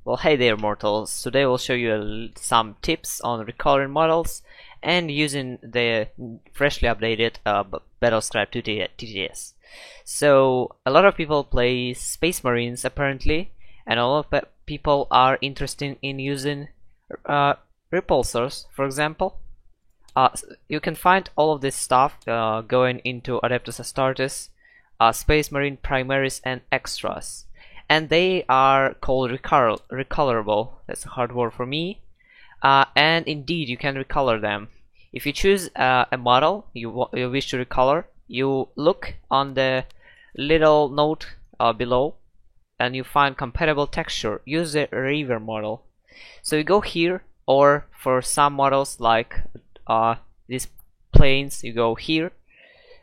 Well, hey there mortals, today we'll show you some tips on recoloring models and using the freshly updated Battlescribe 2 TTS. So a lot of people play Space Marines apparently, and a lot of people are interested in using repulsors, for example. You can find all of this stuff going into Adeptus Astartes, Space Marine Primaries and Extras. And they are called recolorable. That's a hard word for me. And indeed, you can recolor them. If you choose a model you wish to recolor, you look on the little note below, and you find compatible texture. Use the Reaver model. So you go here, or for some models like these planes, you go here.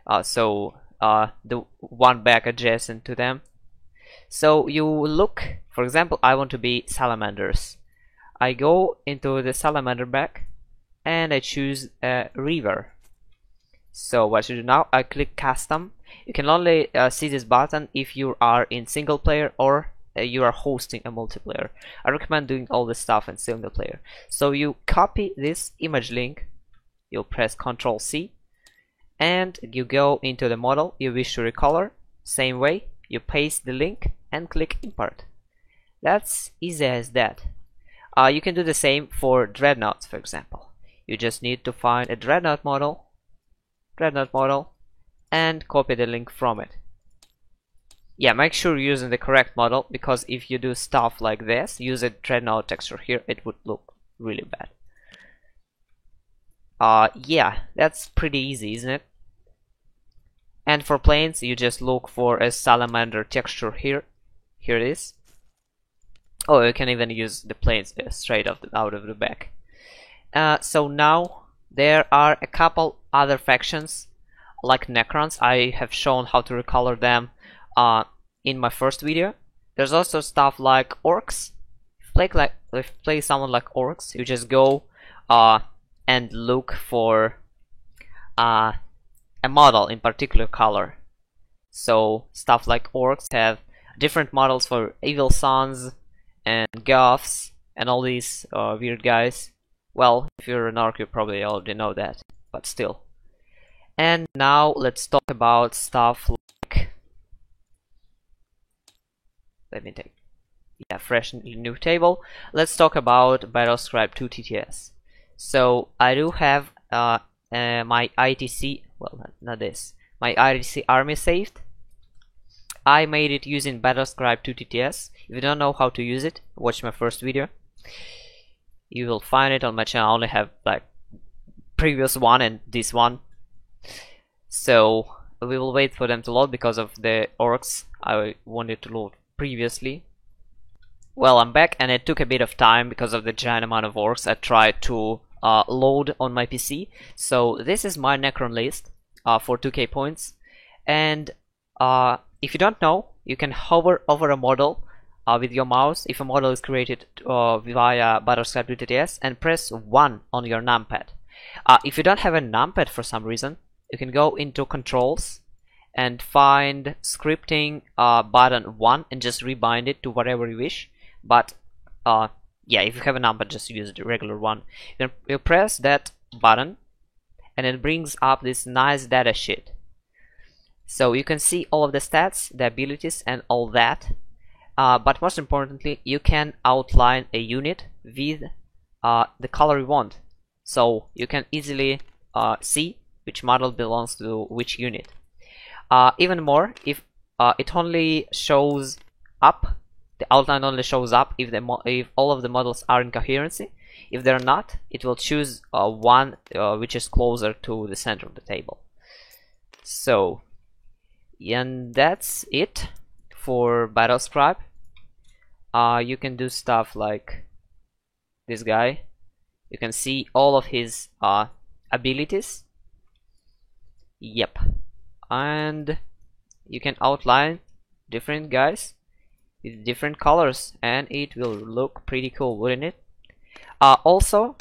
The one back adjacent to them. So you look, for example, I want to be salamanders. I go into the salamander back and I choose a Reaver. So what I should do now, I click custom. You can only see this button if you are in single player or you are hosting a multiplayer. I recommend doing all this stuff in single player. So you copy this image link, you'll press Ctrl C, and you go into the model you wish to recolor. Same way, you paste the link and click import. That's easy as that. You can do the same for dreadnoughts, for example. You just need to find a dreadnought model, and copy the link from it. Yeah, make sure you're using the correct model, because if you do stuff like this, use a dreadnought texture here, it would look really bad. Yeah, that's pretty easy, isn't it? And for planes, you just look for a salamander texture here. Here it is. Oh, you can even use the planes straight out of the back. So now there are a couple other factions like Necrons. I have shown how to recolor them in my first video. There's also stuff like Orcs. If you play someone like Orcs, you just go and look for a model in particular color. So stuff like Orcs have different models for Evil Sons and Goths and all these weird guys. Well, if you're an Orc, you probably already know that, but still. And now let's talk about stuff like, let me take fresh new table. Let's talk about Battlescribe 2 TTS. So I do have my ITC, well, not this, my ITC army saved. I made it using Battlescribe 2 TTS. If you don't know how to use it, watch my first video. You will find it on my channel. I only have like previous one and this one. So we will wait for them to load because of the Orcs I wanted to load previously. Well, I'm back, and it took a bit of time because of the giant amount of Orcs I tried to load on my PC. So this is my Necron list for 2k points, and if you don't know, you can hover over a model with your mouse if a model is created via Battlescribe 2 TTS, and press 1 on your numpad. If you don't have a numpad for some reason, you can go into controls and find scripting button 1 and just rebind it to whatever you wish. But yeah, if you have a numpad, just use the regular one. You press that button and it brings up this nice data sheet. So you can see all of the stats, the abilities and all that. But most importantly, you can outline a unit with the color you want. So you can easily see which model belongs to which unit. Even more, if it only shows up, the outline only shows up if all of the models are in coherency. If they're not, it will choose one which is closer to the center of the table. So, and that's it for Battlescribe. You can do stuff like this guy. You can see all of his abilities. Yep. And you can outline different guys with different colors, and it will look pretty cool, wouldn't it? Also,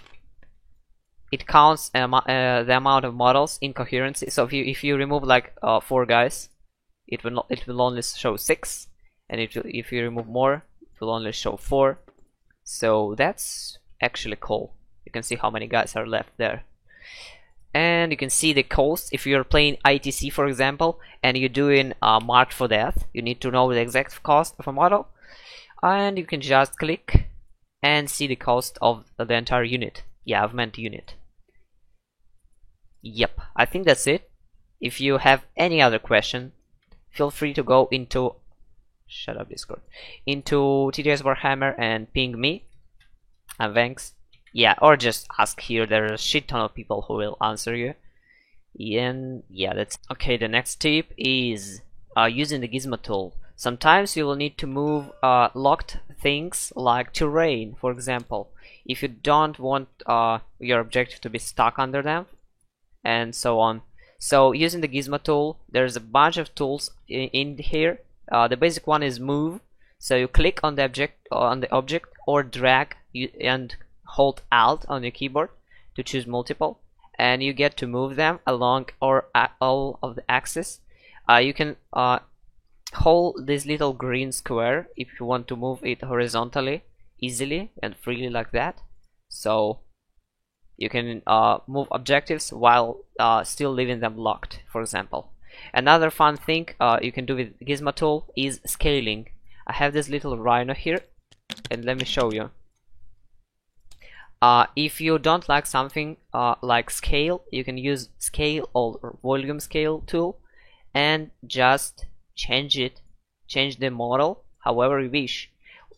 it counts the amount of models in coherency. So if you remove like 4 guys, it will only show 6, and if you remove more, it will only show 4. So that's actually cool. You can see how many guys are left there. And you can see the cost. If you're playing ITC, for example, and you're doing Marked for Death, you need to know the exact cost of a model, and you can just click and see the cost of the entire unit. Yeah, I've meant unit. Yep, I think that's it. If you have any other question, feel free to go into Discord, into TTS Warhammer and ping me. And thanks. Yeah, or just ask here. There are a shit ton of people who will answer you. And yeah, that's okay. The next tip is using the Gizmo tool. Sometimes you will need to move locked things like terrain, for example, if you don't want your objective to be stuck under them, and so on. So using the Gizmo tool, there's a bunch of tools in here. The basic one is move. So you click on the object or drag and hold Alt on your keyboard to choose multiple, and you get to move them along or all of the axis. You can hold this little green square if you want to move it horizontally easily and freely like that. So you can move objectives while still leaving them locked, for example. Another fun thing you can do with Gizmo tool is scaling. I have this little rhino here, and let me show you. If you don't like something like scale, you can use scale or volume scale tool and just change the model however you wish.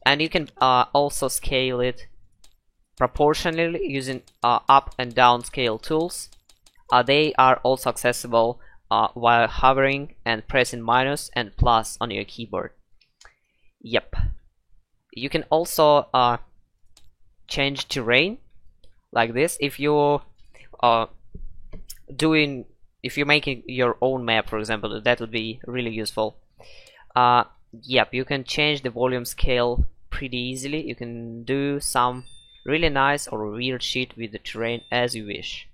And you can also scale it proportionally using up and down scale tools. They are also accessible while hovering and pressing minus and plus on your keyboard. Yep. You can also change terrain like this. If you're making your own map, for example, that would be really useful. Yep, you can change the volume scale pretty easily. You can do some really nice or weird shit with the terrain as you wish.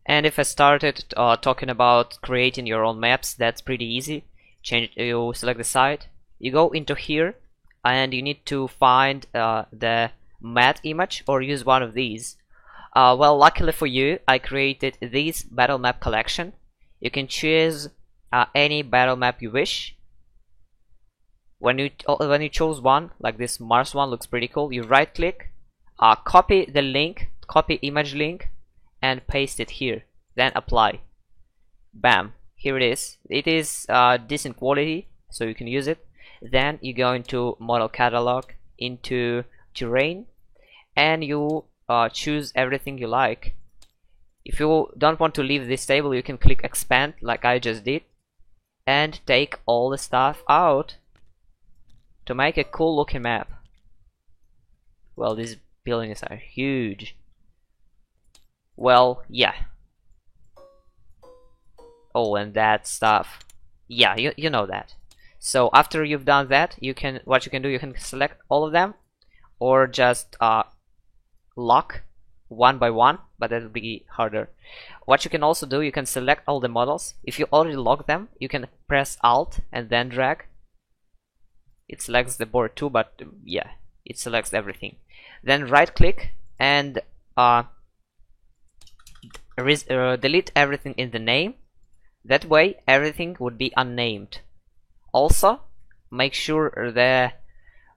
And if I started talking about creating your own maps, that's pretty easy. You select the site, you go into here, and you need to find the matte image or use one of these. Well, luckily for you, I created this battle map collection. You can choose any battle map you wish. When you choose one, like this Mars one looks pretty cool, you right click, copy the link, copy image link, and paste it here, then apply. Bam, here it is. It is decent quality, so you can use it. Then you go into model catalog, into terrain, and you choose everything you like. If you don't want to leave this table, you can click expand like I just did and take all the stuff out to make a cool looking map. Well, these buildings are huge. Well, yeah. Oh, and that stuff. Yeah, you know that. So after you've done that, you can select all of them, or just lock one by one, but that will be harder. What you can also do, you can select all the models. If you already locked them, you can press Alt and then drag. It selects the board too, but yeah, it selects everything. Then right click and delete everything in the name. That way everything would be unnamed. Also make sure the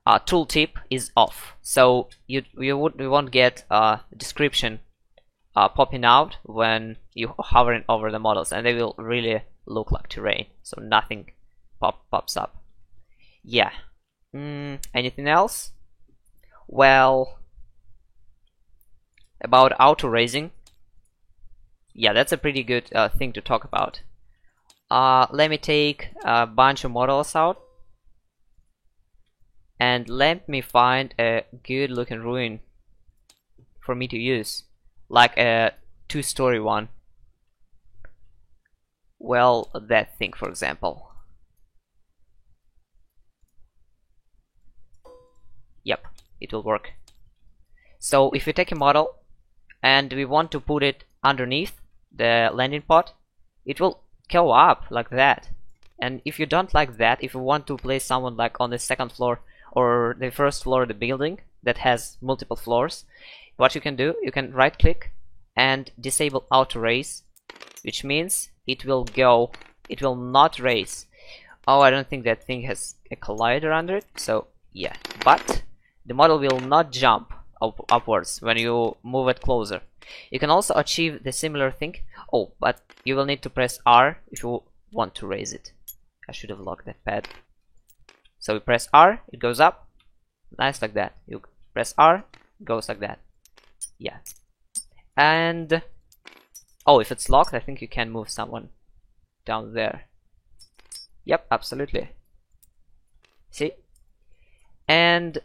tooltip is off, so you won't get a description popping out when you're hovering over the models, and they will really look like terrain, so nothing pops up. Yeah. Anything else? Well, about auto raising, yeah, that's a pretty good thing to talk about. Let me take a bunch of models out and let me find a good looking ruin for me to use, like a 2-story one. Well, that thing, for example. Yep, it will work. So if we take a model and we want to put it underneath the landing pod, it will go up like that. And if you don't like that, if you want to place someone like on the second floor or the first floor of the building, that has multiple floors, what you can do, you can right click and disable auto raise, which means it will not raise. Oh, I don't think that thing has a collider under it, so yeah, but the model will not jump upwards when you move it closer. You can also achieve the similar thing. Oh, but you will need to press R if you want to raise it. I should have locked that pad. So you press R, it goes up, nice like that. You press R, it goes like that. Yeah. And oh, if it's locked, I think you can move someone down there. Yep, absolutely. See? And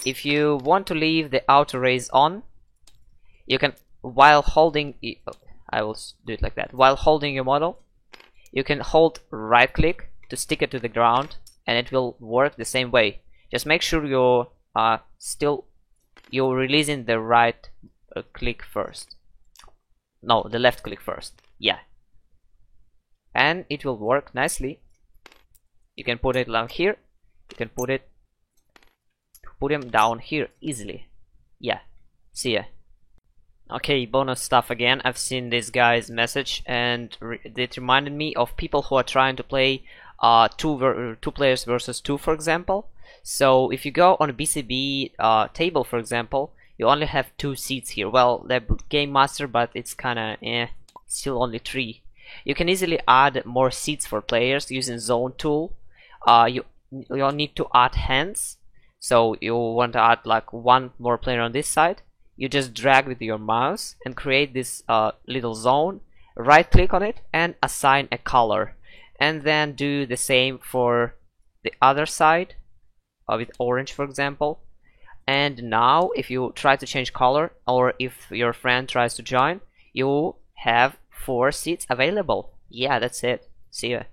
if you want to leave the auto raise on, you can, while holding, I will do it like that. While holding your model, you can hold right click to stick it to the ground, and it will work the same way. Just make sure you're releasing the right click first. No, the left click first. Yeah. And it will work nicely. You can put it down here. You can put him down here easily. Yeah. See ya. Okay, bonus stuff again. I've seen this guy's message, and it reminded me of people who are trying to play two players versus two, for example. So if you go on a BCB table, for example, you only have 2 seats here. Well, the game master, but it's kinda still only 3. You can easily add more seats for players using zone tool. You need to add hands. So you want to add like 1 more player on this side. You just drag with your mouse and create this little zone, right click on it and assign a color, and then do the same for the other side with orange, for example. And now if you try to change color, or if your friend tries to join, you have 4 seats available. Yeah, that's it. See ya.